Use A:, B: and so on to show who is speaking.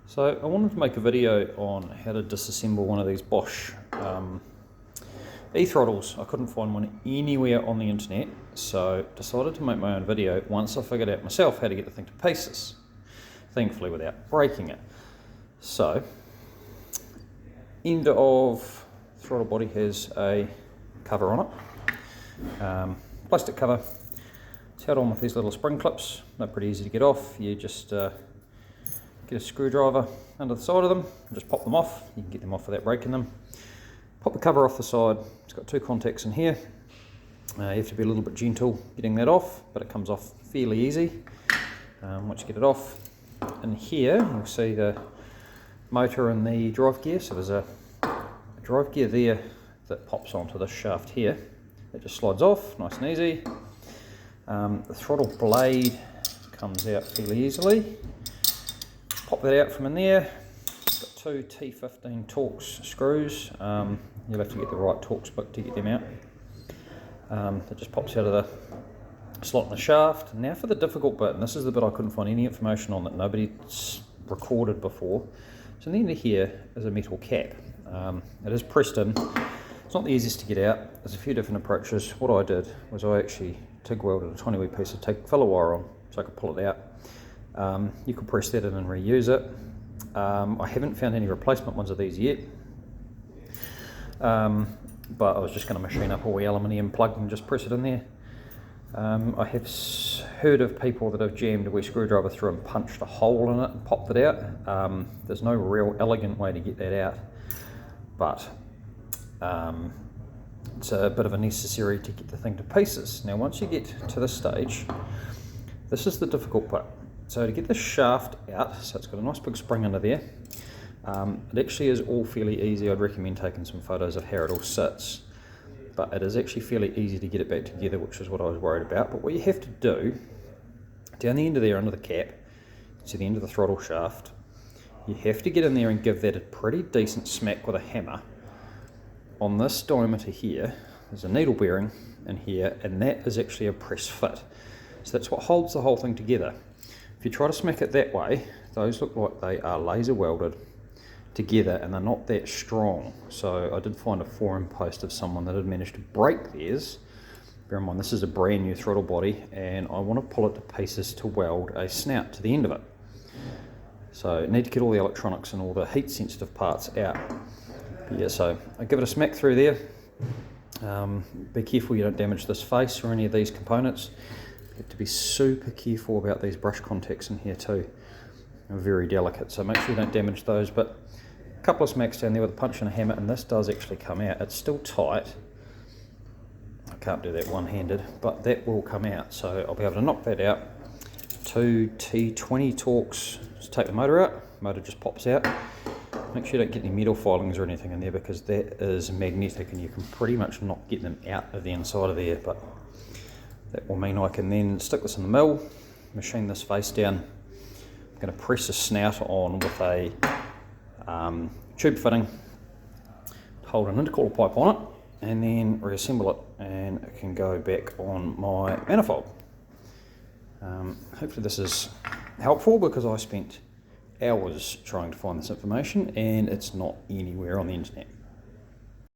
A: So I wanted to make a video on how to disassemble one of these Bosch E-throttles. I couldn't find one anywhere on the internet, so decided to make my own video once I figured out myself how to get the thing to pieces, thankfully without breaking it. So, end of throttle body has a cover on it, plastic cover. It's held on with these little spring clips. They're pretty easy to get off. You just get a screwdriver under the side of them and just pop them off. You can get them off without breaking them. Pop the cover off the side. It's got two contacts in here. You have to be a little bit gentle getting that off, but it comes off fairly easy once you get it off. In here you'll see the motor and the drive gear. So there's a drive gear there that pops onto this shaft here. It just slides off nice and easy. The throttle blade comes out fairly easily. Pop that out from in there. Got two T15 Torx screws. You'll have to get the right Torx bit to get them out. It just pops out of the slot in the shaft. Now for the difficult bit, and this is the bit I couldn't find any information on that nobody's recorded before. So in the end of here is a metal cap. It is pressed in. It's not the easiest to get out. There's a few different approaches. What I did was I actually TIG welded a tiny wee piece of TIG filler wire on so I could pull it out. You could press that in and reuse it. I haven't found any replacement ones of these yet, but I was just going to machine up a wee aluminium plug and just press it in there. I have heard of people that have jammed a wee screwdriver through and punched a hole in it and popped it out. There's no real elegant way to get that out, but it's a bit of a necessary to get the thing to pieces. Now once you get to this stage, this is the difficult part. So to get the shaft out, so it's got a nice big spring under there, it actually is all fairly easy. I'd recommend taking some photos of how it all sits, but it is actually fairly easy to get it back together, which is what I was worried about. But what you have to do, down the end of there under the cap, to the end of the throttle shaft, you have to get in there and give that a pretty decent smack with a hammer. On this diameter here, there's a needle bearing in here, and that is actually a press fit. So that's what holds the whole thing together. If you try to smack it that way, those look like they are laser welded together and they're not that strong. So I did find a forum post of someone that had managed to break theirs. Bear in mind this is a brand new throttle body and I want to pull it to pieces to weld a snout to the end of it. So I need to get all the electronics and all the heat sensitive parts out. But yeah, so I give it a smack through there. Be careful you don't damage this face or any of these components. You have to be super careful about these brush contacts in here too. They're very delicate, so make sure you don't damage those. But a couple of smacks down there with a punch and a hammer, and this does actually come out. It's still tight. I can't do that one-handed, but that will come out. So I'll be able to knock that out. Two T20 Torx. Just take the motor out. Motor just pops out. Make sure you don't get any metal filings or anything in there because that is magnetic and you can pretty much not get them out of the inside of there. But that will mean I can then stick this in the mill, machine this face down. I'm going to press a snout on with a tube fitting, hold an intercooler pipe on it, and then reassemble it, and it can go back on my manifold. Hopefully this is helpful because I spent hours trying to find this information and it's not anywhere on the internet.